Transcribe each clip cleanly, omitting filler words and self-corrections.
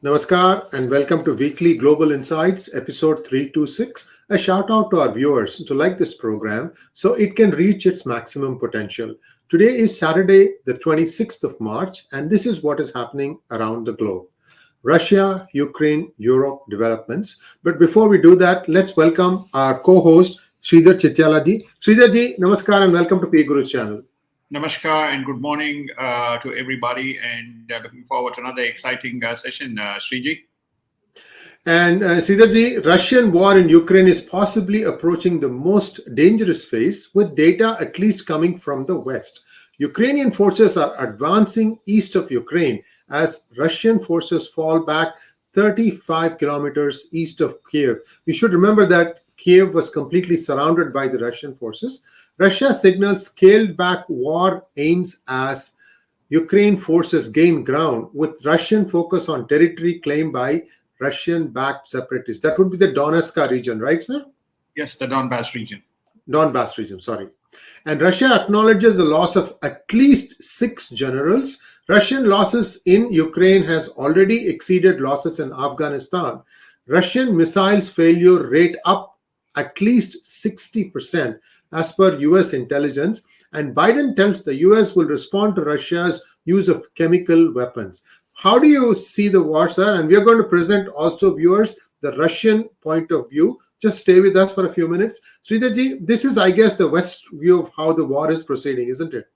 Namaskar and welcome to Weekly Global Insights, episode 326. A shout out to our viewers to like this program so it can reach its maximum potential. Today is Saturday, the 26th of March, and this is what is happening around the globe. Russia, Ukraine, Europe developments. But before we do that, let's welcome our co-host, Sridhar Chityalaji. Sridharji, namaskar and welcome to PGurus channel. Namaskar and good morning to everybody, and looking forward to another exciting session, Sriji. And Sridharji, Russian war in Ukraine is possibly approaching the most dangerous phase, with data at least coming from the West. Ukrainian forces are advancing east of Ukraine as Russian forces fall back 35 kilometers east of Kiev. We should remember that Kiev was completely surrounded by the Russian forces. Russia signals scaled back war aims as Ukraine forces gain ground, with Russian focus on territory claimed by Russian-backed separatists. That would be the Donetsk region, right, sir? Yes, the Donbass region. Donbass region, sorry. And Russia acknowledges the loss of at least 6 generals. Russian losses in Ukraine has already exceeded losses in Afghanistan. Russian missiles failure rate up at least 60% as per US intelligence. And Biden tells the US will respond to Russia's use of chemical weapons. How do you see the war, sir? And we are going to present also viewers the Russian point of view. Just stay with us for a few minutes. Sridharji, this is, I guess, the West view of how the war is proceeding, isn't it?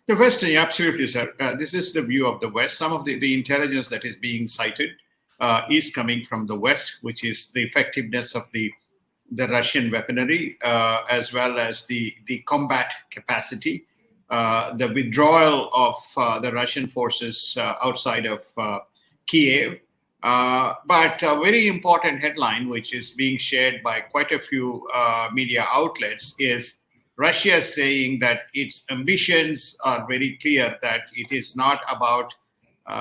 The West, absolutely, sir. This is the view of the West. Some of the intelligence that is being cited is coming from the West, which is the effectiveness of the Russian weaponry, as well as the combat capacity, the withdrawal of the Russian forces outside of Kiev. But a very important headline, which is being shared by quite a few media outlets, is Russia saying that its ambitions are very clear, that it is not about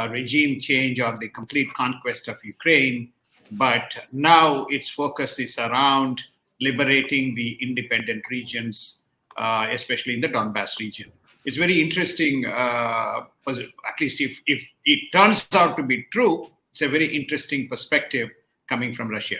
regime change or the complete conquest of Ukraine, but now its focus is around liberating the independent regions, especially in the Donbass region. It's very interesting, at least if it turns out to be true, it's a very interesting perspective coming from Russia.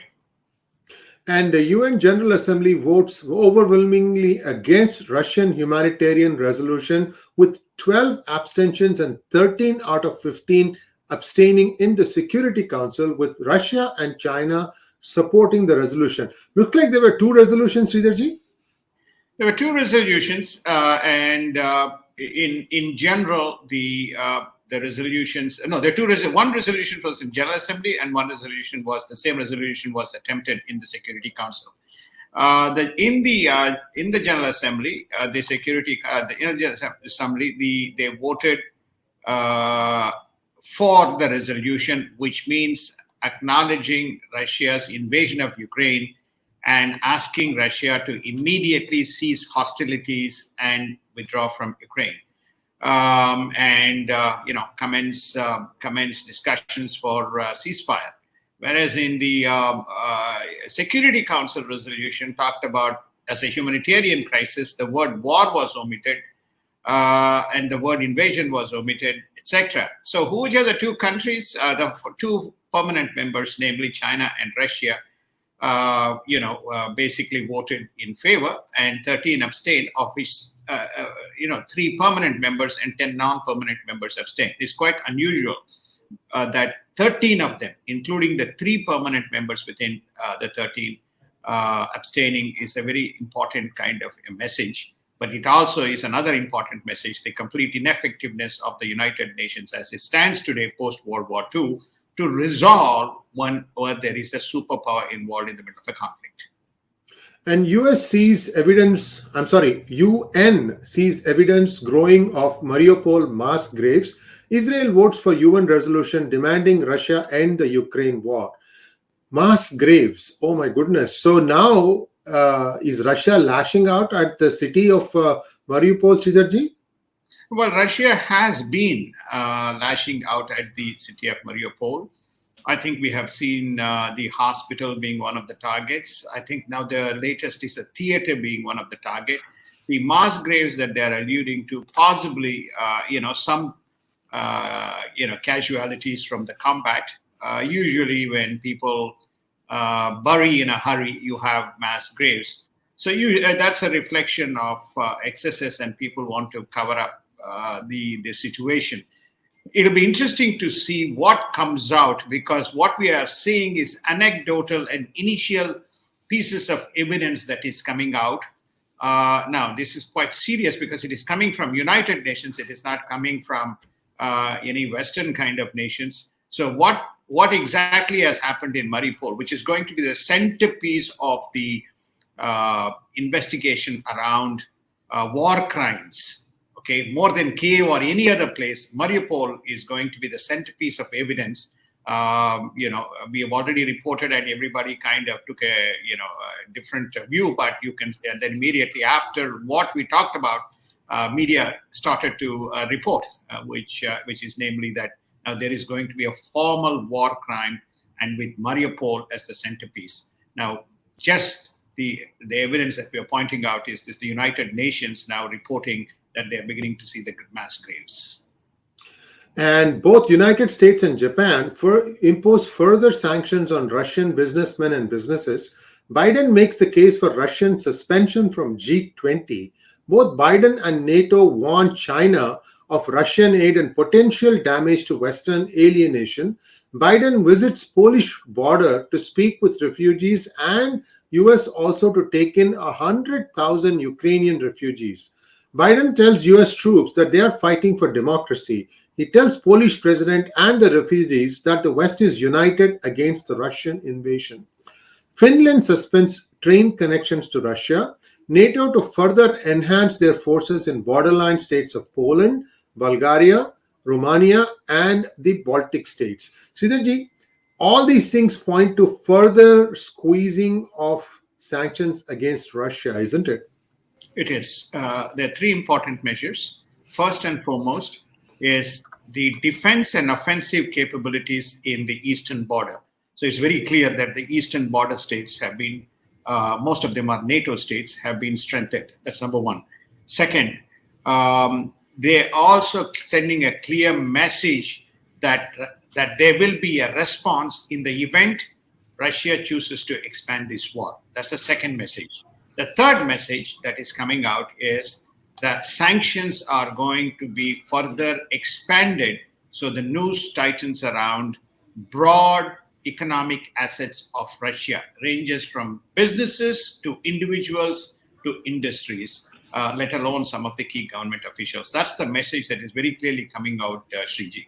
And the UN General Assembly votes overwhelmingly against Russian humanitarian resolution, with 12 abstentions and 13 out of 15 abstaining in the Security Council, with Russia and China supporting the resolution. Looked like there were 2 resolutions, Sridharji? There were 2 resolutions, and in general, the resolutions. No, there are 2. One resolution was in General Assembly, and one resolution was the same resolution was attempted in the Security Council. In the General Assembly, the General Assembly, they voted for the resolution, which means acknowledging Russia's invasion of Ukraine and asking Russia to immediately cease hostilities and withdraw from Ukraine, and commence discussions for ceasefire. Whereas in the Security Council resolution talked about, as a humanitarian crisis, the word war was omitted, and the word invasion was omitted, etc. So which are the 2 countries, the 2 permanent members, namely China and Russia, basically voted in favor, and 13 abstained, of which 3 permanent members and 10 non-permanent members abstained. It's quite unusual that 13 of them, including the 3 permanent members within the 13, abstaining, is a very important kind of a message. But it also is another important message, the complete ineffectiveness of the United Nations as it stands today, post-World War II, to resolve one where there is a superpower involved in the middle of a conflict. And UN sees evidence growing of Mariupol mass graves. Israel votes for UN resolution demanding Russia end the Ukraine war. Mass graves, oh my goodness. So now is Russia lashing out at the city of Mariupol, Sridharji? Well, Russia has been lashing out at the city of Mariupol. I think we have seen the hospital being one of the targets. I think now the latest is a theater being one of the target. The mass graves that they are alluding to, possibly, some casualties from the combat, usually when people bury in a hurry, you have mass graves. So that's a reflection of excesses, and people want to cover up the situation. It'll be interesting to see what comes out, because what we are seeing is anecdotal and initial pieces of evidence that is coming out. Now, this is quite serious because it is coming from United Nations. It is not coming from any Western kind of nations. So what exactly has happened in Mariupol, which is going to be the centerpiece of the investigation around war crimes, okay, more than Kiev or any other place, Mariupol is going to be the centerpiece of evidence. We have already reported, and everybody kind of took a different view, but you can then immediately after what we talked about, media started to report, which is namely that there is going to be a formal war crime, and with Mariupol as the centerpiece. Now, just the evidence that we are pointing out is the United Nations now reporting that they are beginning to see the mass graves. And both United States and Japan impose further sanctions on Russian businessmen and businesses. Biden makes the case for Russian suspension from G20. Both Biden and NATO warn China of Russian aid and potential damage to Western alienation. Biden visits Polish border to speak with refugees, and US also to take in 100,000 Ukrainian refugees. Biden tells US troops that they are fighting for democracy. He tells Polish president and the refugees that the West is united against the Russian invasion. Finland suspends train connections to Russia. NATO to further enhance their forces in borderline states of Poland, Bulgaria, Romania, and the Baltic states. Sridharji, all these things point to further squeezing of sanctions against Russia, isn't it? It is. There are three important measures. First and foremost is the defense and offensive capabilities in the eastern border. So it's very clear that the eastern border states have been, most of them are NATO states, have been strengthened. That's number one. Second, they're also sending a clear message that there will be a response in the event Russia chooses to expand this war. That's the second message. The third message that is coming out is that sanctions are going to be further expanded, so the news tightens around broad economic assets of Russia, ranges from businesses to individuals to industries, let alone some of the key government officials. That's the message that is very clearly coming out, Sriji.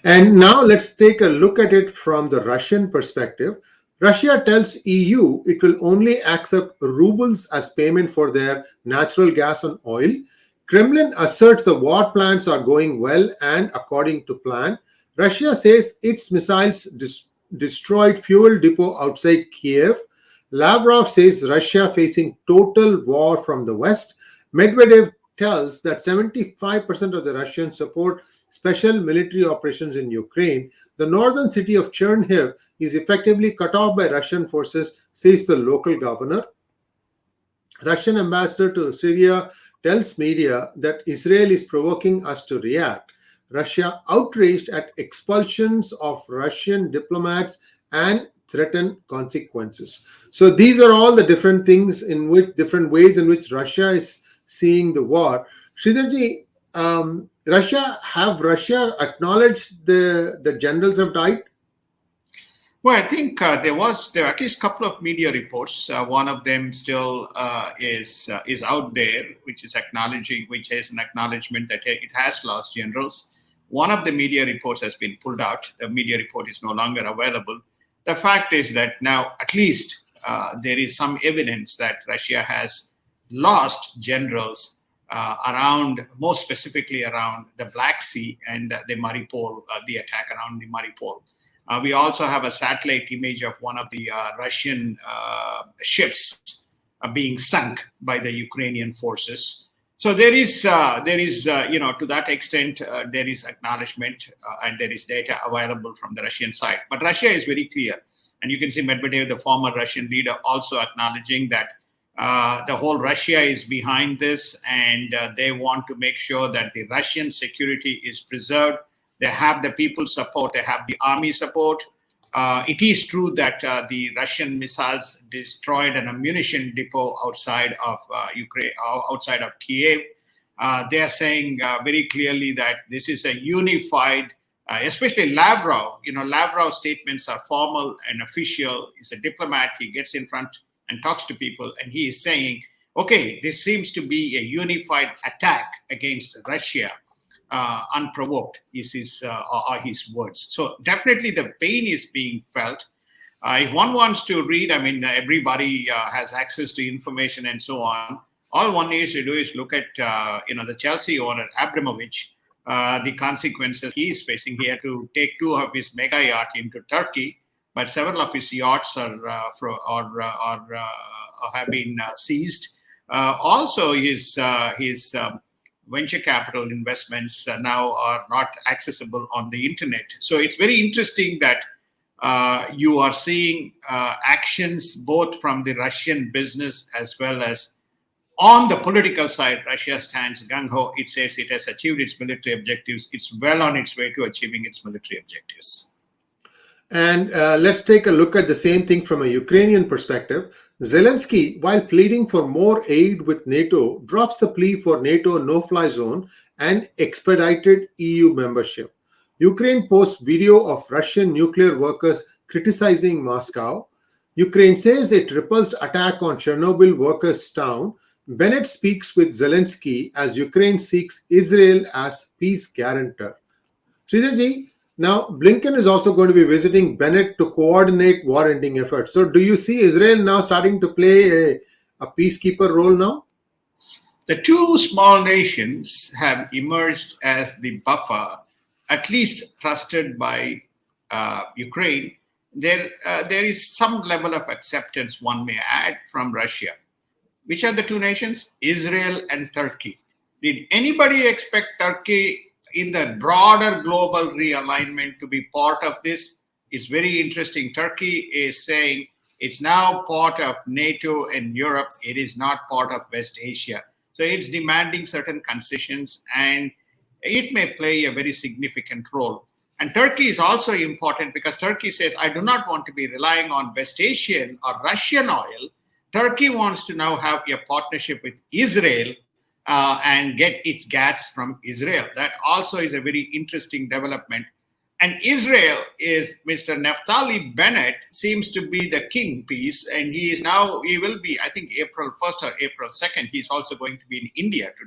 And now let's take a look at it from the Russian perspective. Russia tells EU it will only accept rubles as payment for their natural gas and oil. Kremlin asserts the war plans are going well and according to plan. Russia says its missiles destroyed fuel depot outside Kiev. Lavrov says Russia facing total war from the West. Medvedev tells that 75% of the Russians support special military operations in Ukraine. The northern city of Chernihiv is effectively cut off by Russian forces, says the local governor. Russian ambassador to Syria tells media that Israel is provoking us to react. Russia outraged at expulsions of Russian diplomats and threatened consequences. So these are all the different things different ways in which Russia is seeing the war. Sridharji, Russia acknowledged the generals have died? Well, I think there are at least a couple of media reports. One of them still is out there, which is an acknowledgement that it has lost generals. One of the media reports has been pulled out. The media report is no longer available. The fact is that now at least there is some evidence that Russia has lost generals around, more specifically around the Black Sea and the Mariupol, the attack around the Mariupol. We also have a satellite image of one of the Russian ships being sunk by the Ukrainian forces. So there is, to that extent, there is acknowledgement and there is data available from the Russian side. But Russia is very clear. And you can see Medvedev, the former Russian leader, also acknowledging that the whole Russia is behind this, and they want to make sure that the Russian security is preserved They have the people's support. They have the army support. It is true that the Russian missiles destroyed an ammunition depot outside of Ukraine, outside of Kiev. They are saying very clearly that this is a unified, especially Lavrov. Lavrov's statements are formal and official. He's a diplomat. He gets in front and talks to people, and he is saying, okay, this seems to be a unified attack against Russia. Unprovoked is are his words. So definitely the pain is being felt. If one wants to read, everybody has access to information and so on. All one needs to do is look at the Chelsea owner Abramovich, the consequences he is facing. He had to take 2 of his mega yachts into Turkey, but several of his yachts have been seized. Also, his venture capital investments now are not accessible on the internet. So it's very interesting that you are seeing actions both from the Russian business as well as on the political side. Russia stands gung-ho. It says it has achieved its military objectives. It's well on its way to achieving its military objectives. And let's take a look at the same thing from a Ukrainian perspective. Zelensky, while pleading for more aid with NATO, drops the plea for NATO no-fly zone and expedited EU membership. Ukraine posts video of Russian nuclear workers criticizing Moscow. Ukraine says it repulsed attack on Chernobyl workers' town. Bennett speaks with Zelensky as Ukraine seeks Israel as peace guarantor. Sridharji, now, Blinken is also going to be visiting Bennett to coordinate war-ending efforts. So do you see Israel now starting to play a peacekeeper role now? The 2 small nations have emerged as the buffer, at least trusted by Ukraine. There is some level of acceptance, one may add, from Russia. Which are the 2 nations? Israel and Turkey. Did anybody expect Turkey in the broader global realignment to be part of this? It's very interesting. Turkey is saying it's now part of NATO and Europe. It is not part of West Asia. So it's demanding certain concessions, and it may play a very significant role. And Turkey is also important because Turkey says, I do not want to be relying on West Asian or Russian oil. Turkey wants to now have a partnership with Israel and get its gas from Israel. That also is a very interesting development. And Israel is, Mr. Naftali Bennett seems to be the king piece, and he will be, I think, April 1st or April 2nd. He's also going to be in India to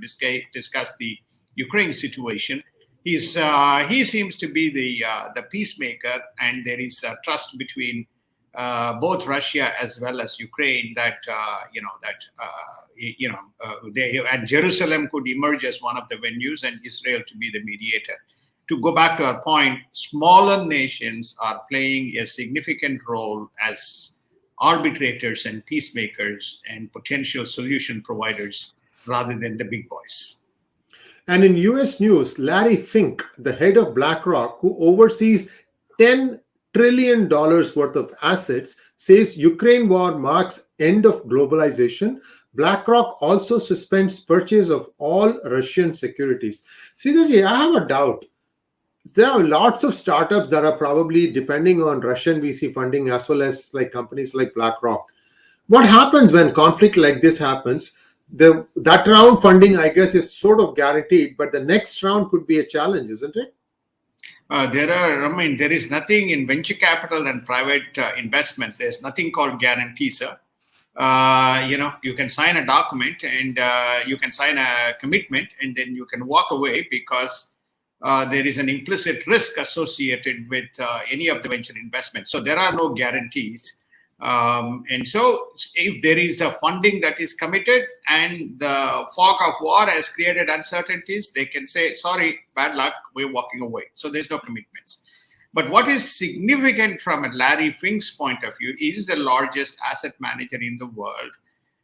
discuss the Ukraine situation. He seems to be the peacemaker, and there is trust between both Russia as well as Ukraine and Jerusalem could emerge as one of the venues, and Israel to be the mediator. To go back to our point, smaller nations are playing a significant role as arbitrators and peacemakers and potential solution providers rather than the big boys. And in US news, Larry Fink, the head of BlackRock, who oversees $10 trillion worth of assets, says Ukraine war marks end of globalization. BlackRock also suspends purchase of all Russian securities. Sridharji, I have a doubt. There are lots of startups that are probably depending on Russian VC funding as well as like companies like BlackRock. What happens when conflict like this happens? That round funding, I guess, is sort of guaranteed, but the next round could be a challenge, isn't it? There is nothing in venture capital and private investments. There's nothing called guarantees, sir. You can sign a document and you can sign a commitment and then you can walk away because there is an implicit risk associated with any of the venture investments. So there are no guarantees. And so if there is a funding that is committed and the fog of war has created uncertainties, they can say, sorry, bad luck, we're walking away. So there's no commitments. But what is significant from a Larry Fink's point of view is the largest asset manager in the world.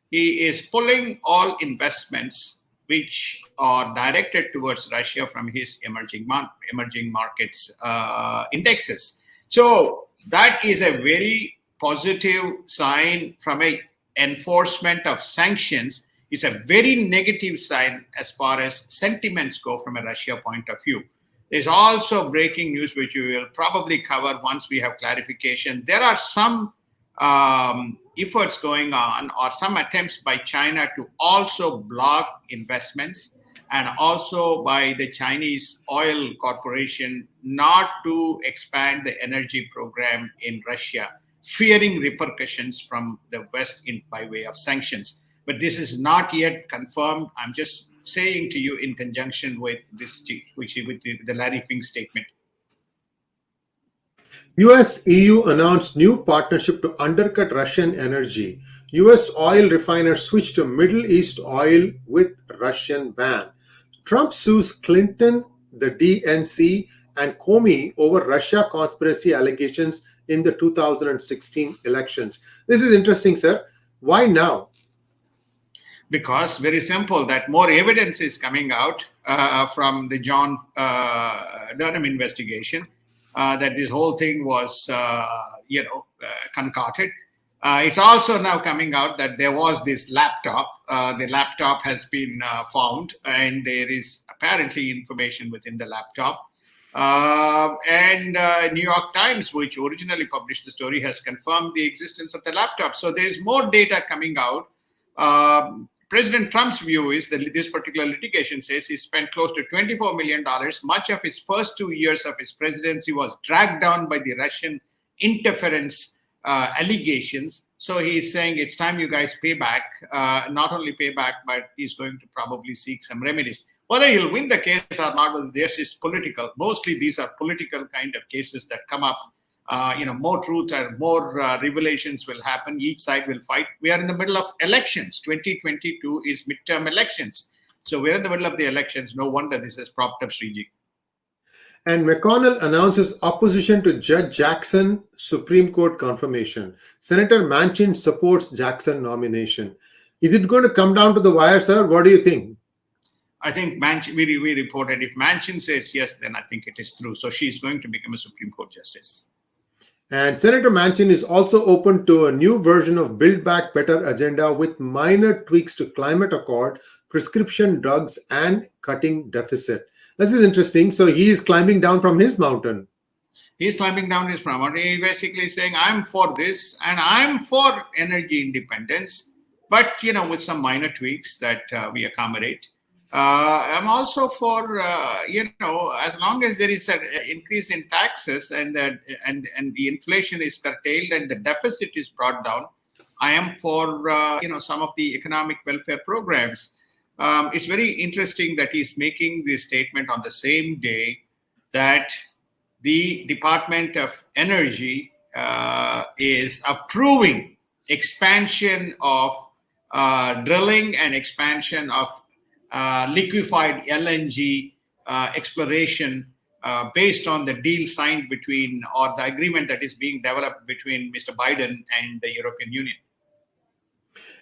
He is pulling all investments which are directed towards Russia from his emerging markets indexes. So that is a very positive sign from a enforcement of sanctions. It's a very negative sign as far as sentiments go from a Russia point of view. There's also breaking news, which we will probably cover once we have clarification. There are some efforts going on, or some attempts by China to also block investments, and also by the Chinese oil corporation not to expand the energy program in Russia, fearing repercussions from the West by way of sanctions. But this is not yet confirmed. I'm just saying to you in conjunction with this, with the Larry Fink statement. US-EU announced new partnership to undercut Russian energy. US oil refiners switch to Middle East oil with Russian ban. Trump sues Clinton, the DNC, and Comey over Russia conspiracy allegations in the 2016 elections. This is interesting, sir. Why now? Because very simple, that more evidence is coming out from the John Durham investigation, that this whole thing was, concocted. It's also now coming out that there was this laptop. The laptop has been found, and there is apparently information within the laptop. And New York Times, which originally published the story, has confirmed the existence of the laptop. So there's more data coming out. President Trump's view is that this particular litigation says he spent close to $24 million. Much of his first 2 years of his presidency was dragged down by the Russian interference allegations. So he's saying it's time you guys pay back, not only pay back, but he's going to probably seek some remedies. Whether he'll win the case or not, whether this is political. Mostly these are political kind of cases that come up. More truth and more revelations will happen. Each side will fight. We are in the middle of elections. 2022 is midterm elections. So we're in the middle of the elections. No wonder this has propped up Sriji. And McConnell announces opposition to Judge Jackson Supreme Court confirmation. Senator Manchin supports Jackson nomination. Is it going to come down to the wire, sir? What do you think? I think Manchin, we reported if Manchin says yes, then I think it is true. So she's going to become a Supreme Court justice. And Senator Manchin is also open to a new version of Build Back Better agenda with minor tweaks to climate accord, prescription drugs, and cutting deficit. This is interesting. So he is climbing down from his mountain. He's climbing down his mountain. He's basically saying, I'm for this and I'm for energy independence, but, with some minor tweaks that we accommodate. I'm also for, as long as there is an increase in taxes and the inflation is curtailed and the deficit is brought down, I am for, some of the economic welfare programs. It's very interesting that he's making this statement on the same day that the Department of Energy is approving expansion of drilling and expansion of liquefied LNG exploration based on the deal signed between, or the agreement that is being developed between Mr. Biden and the European Union.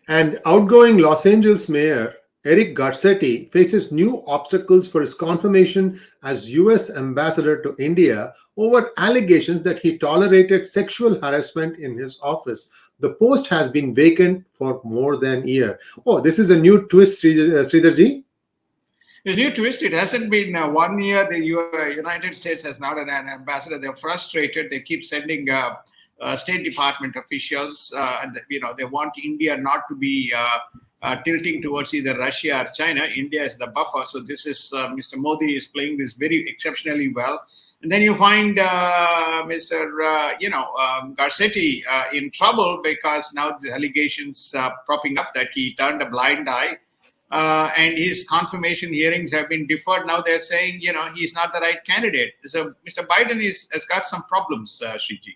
And outgoing Los Angeles Mayor Eric Garcetti faces new obstacles for his confirmation as U.S. ambassador to India over allegations that he tolerated sexual harassment in his office. The post has been vacant for more than a year. Oh, this is a new twist, Sridharji. The new twist, it hasn't been 1 year. The United States has not an ambassador. They're frustrated. They keep sending State Department officials. They want India not to be tilting towards either Russia or China. India is the buffer. So this is Mr. Modi is playing this very exceptionally well. And then you find Mr. Garcetti in trouble because now the allegations propping up that he turned a blind eye. And his confirmation hearings have been deferred. Now they're saying, he's not the right candidate. So Mr. Biden has got some problems, Sriji.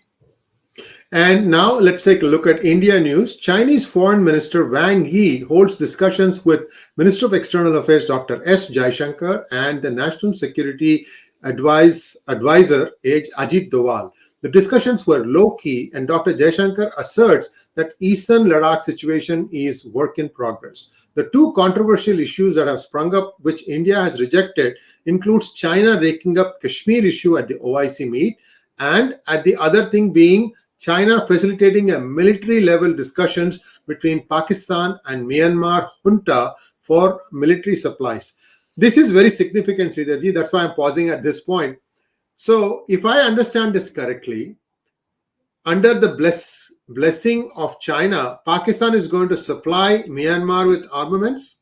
And now let's take a look at India news. Chinese Foreign Minister Wang Yi holds discussions with Minister of External Affairs Dr. S. Jaishankar and the National Security Advisor Ajit Doval. The discussions were low-key, and Dr. Jaishankar asserts that Eastern Ladakh situation is work in progress. The two controversial issues that have sprung up, which India has rejected, includes China raking up Kashmir issue at the OIC meet, and at the other thing being China facilitating a military-level discussions between Pakistan and Myanmar junta for military supplies. This is very significant, Sridharji. That's why I'm pausing at this point. So, if I understand this correctly, under the blessing of China, Pakistan is going to supply Myanmar with armaments?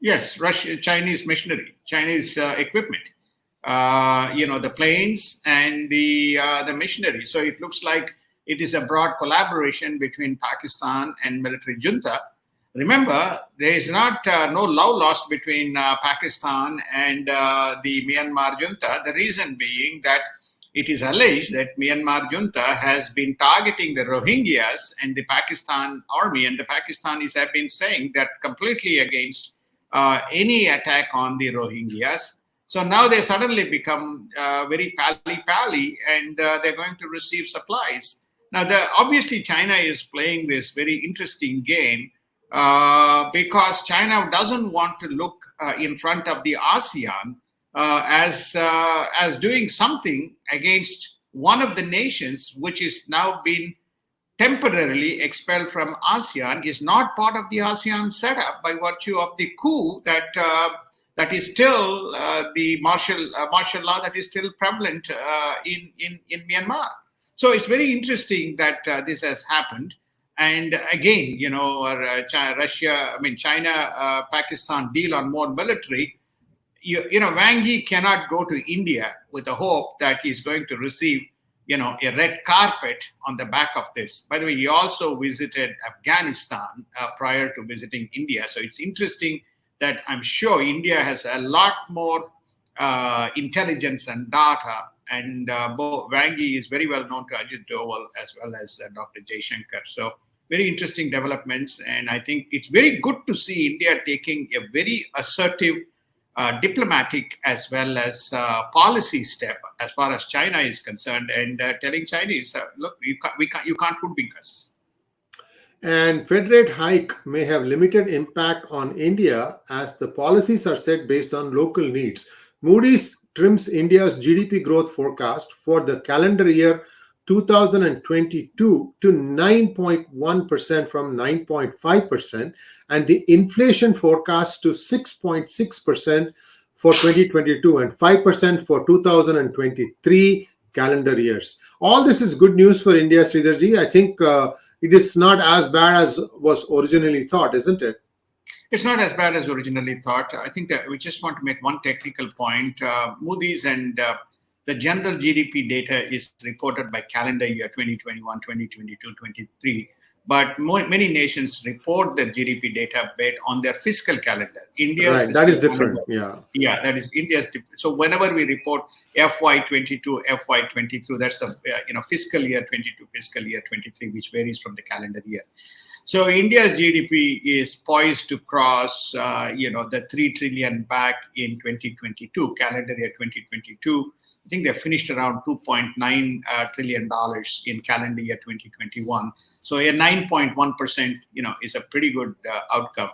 Yes, Chinese machinery, Chinese equipment. The planes and the machinery. So it looks like it is a broad collaboration between Pakistan and military junta. Remember, there is not no love lost between Pakistan and the Myanmar junta. The reason being that it is alleged that Myanmar junta has been targeting the Rohingyas and the Pakistan army, and the Pakistanis have been saying that completely against any attack on the Rohingyas. So now they suddenly become very pally-pally, and they're going to receive supplies. Now, obviously, China is playing this very interesting game because China doesn't want to look in front of the ASEAN as doing something against one of the nations which is now been temporarily expelled from ASEAN, is not part of the ASEAN setup by virtue of the coup that is still the martial law that is still prevalent in Myanmar. So it's very interesting that this has happened. And again, China, Pakistan deal on more military. Wang Yi cannot go to India with the hope that he's going to receive, a red carpet on the back of this. By the way, he also visited Afghanistan prior to visiting India. So it's interesting that I'm sure India has a lot more intelligence and data. And both Wang Yi is very well known to Ajit Doval as well as Dr. Jaishankar. So very interesting developments. And I think it's very good to see India taking a very assertive diplomatic as well as policy step as far as China is concerned, and telling Chinese, look, you can't hoodwink us. And Fed rate hike may have limited impact on India as the policies are set based on local needs. Moodys trims India's GDP growth forecast for the calendar year 2022 to 9.1% from 9.5%, and the inflation forecast to 6.6% for 2022 and 5% for 2023 calendar years. All this is good news for India, Sridharji. I think it is not as bad as was originally thought, isn't it? It's not as bad as originally thought. I think that we just want to make one technical point. Moodys and the general GDP data is reported by calendar year 2021, 2022, 23. But many nations report their GDP data based on their fiscal calendar. India's that is different. Calendar, yeah, that is India's. So whenever we report FY22, FY23, that's the fiscal year 22, fiscal year 23, which varies from the calendar year. So India's GDP is poised to cross, the 3 trillion back in 2022, calendar year 2022. I think they finished around $2.9 trillion in calendar year 2021. So a 9.1%, is a pretty good outcome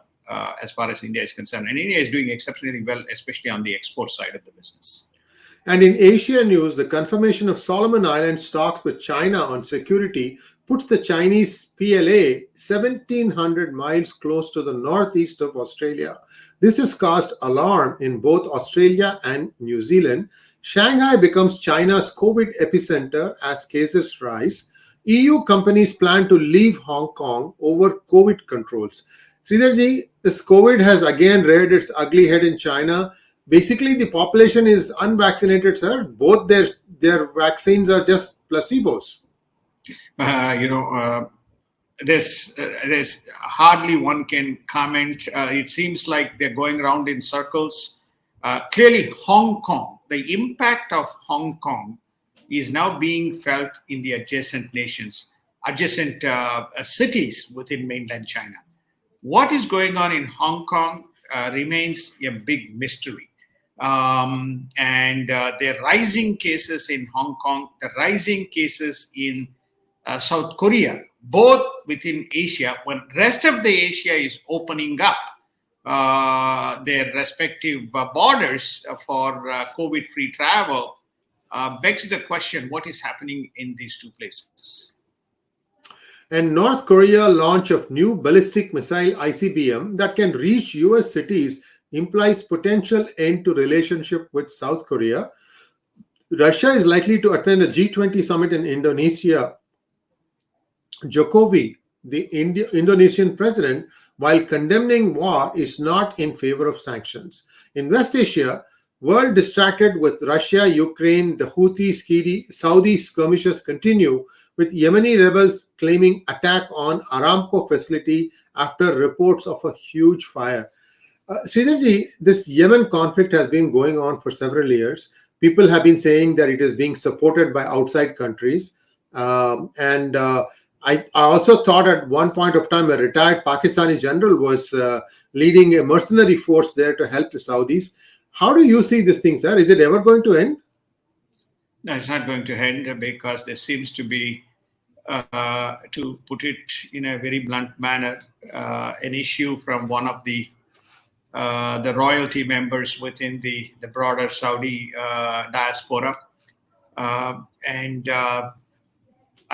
as far as India is concerned. And India is doing exceptionally well, especially on the export side of the business. And in Asia news, the confirmation of Solomon Islands talks with China on security puts the Chinese PLA 1,700 miles close to the northeast of Australia. This has caused alarm in both Australia and New Zealand. Shanghai becomes China's COVID epicenter as cases rise. EU companies plan to leave Hong Kong over COVID controls. Sridharji, this COVID has again reared its ugly head in China. Basically, the population is unvaccinated, sir. Both their vaccines are just placebos. There's hardly one can comment. It seems like they're going around in circles. Clearly, Hong Kong, the impact of Hong Kong is now being felt in the adjacent nations, adjacent cities within mainland China. What is going on in Hong Kong remains a big mystery. And the rising cases in Hong Kong, the rising cases in South Korea, both within Asia, when rest of the Asia is opening up their respective borders for COVID-free travel, begs the question, what is happening in these two places? And North Korea launch of new ballistic missile ICBM that can reach US cities implies potential end to relationship with South Korea. Russia is likely to attend a G20 summit in Indonesia. Jokowi, the Indonesian president, while condemning war, is not in favor of sanctions. In West Asia, world distracted with Russia, Ukraine, the Houthis, Saudi skirmishes continue, with Yemeni rebels claiming attack on Aramco facility after reports of a huge fire. Sridharji, this Yemen conflict has been going on for several years. People have been saying that it is being supported by outside countries. I also thought at one point of time a retired Pakistani general was leading a mercenary force there to help the Saudis. How do you see this thing, sir? Is it ever going to end? No, it's not going to end because there seems to be, to put it in a very blunt manner, an issue from one of the royalty members within the broader Saudi diaspora.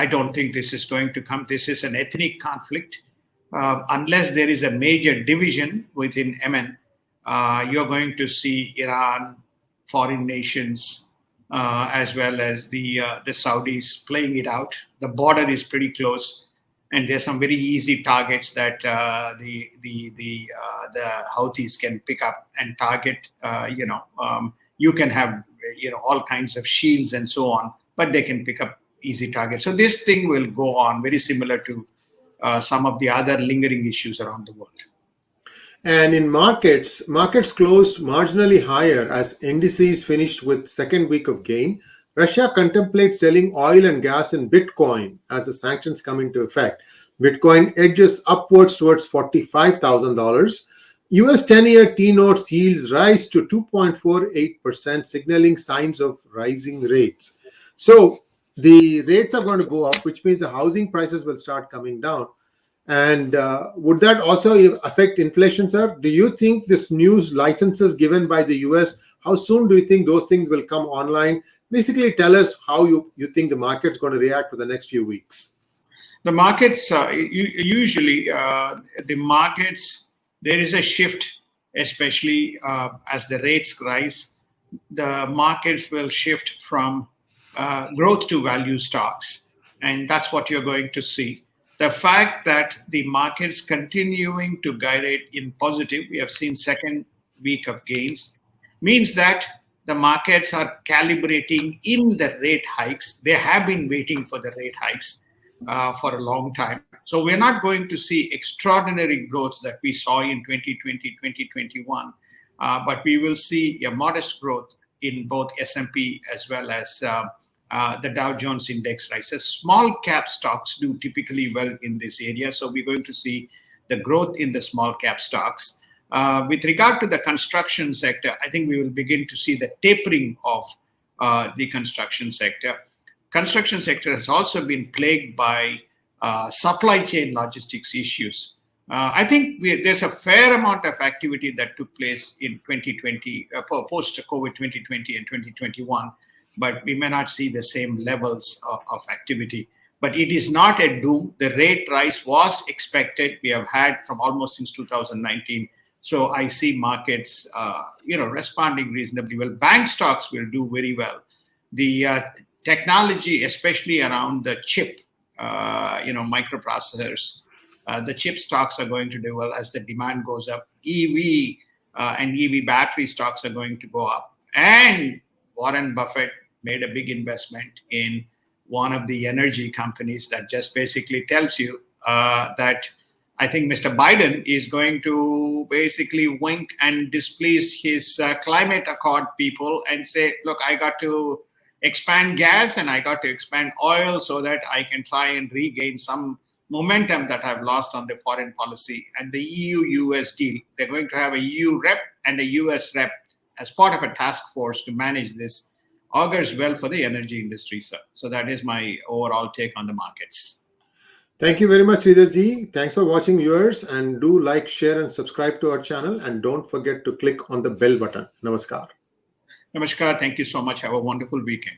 I don't think this is going to come. This is an ethnic conflict. Unless there is a major division within Yemen, you're going to see Iran, foreign nations, as well as the Saudis playing it out. The border is pretty close, and there's some very easy targets that the Houthis can pick up and target. You can have all kinds of shields and so on, but they can pick up easy targets. So this thing will go on, very similar to some of the other lingering issues around the world. And in markets closed marginally higher as indices finished with second week of gain. Russia contemplates selling oil and gas in Bitcoin as the sanctions come into effect. Bitcoin edges upwards towards $45,000. US 10-year T-notes yields rise to 2.48%, signaling signs of rising rates. So the rates are going to go up, which means the housing prices will start coming down. And would that also affect inflation, sir? Do you think this news licenses given by the US, how soon do you think those things will come online? Basically, tell us how you think the market's going to react for the next few weeks. The markets, usually the markets, there is a shift, especially as the rates rise. The markets will shift from growth to value stocks. And that's what you're going to see. The fact that the market's continuing to guide it in positive, we have seen second week of gains, means that the markets are calibrating in the rate hikes. They have been waiting for the rate hikes for a long time. So we're not going to see extraordinary growth that we saw in 2020, 2021, but we will see a modest growth in both S&P as well as the Dow Jones index rises. Small cap stocks do typically well in this area. So we're going to see the growth in the small cap stocks. With regard to the construction sector, I think we will begin to see the tapering of the construction sector. Construction sector has also been plagued by supply chain logistics issues. I think there's a fair amount of activity that took place in 2020, post-COVID 2020 and 2021. But we may not see the same levels of activity. But it is not a doom. The rate rise was expected. We have had from almost since 2019. So I see markets, responding reasonably well. Bank stocks will do very well. The technology, especially around the chip, microprocessors, the chip stocks are going to do well as the demand goes up. EV and EV battery stocks are going to go up. And Warren Buffett made a big investment in one of the energy companies that just basically tells you that I think Mr. Biden is going to basically wink and displease his climate accord people and say, look, I got to expand gas and I got to expand oil so that I can try and regain some momentum that I've lost on the foreign policy. And the EU-US deal, they're going to have a EU rep and a US rep as part of a task force to manage this. Augurs well for the energy industry, sir. So that is my overall take on the markets. Thank you very much, Sridharji. Thanks for watching, viewers, and do like, share, and subscribe to our channel. And don't forget to click on the bell button. Namaskar. Namaskar. Thank you so much. Have a wonderful weekend.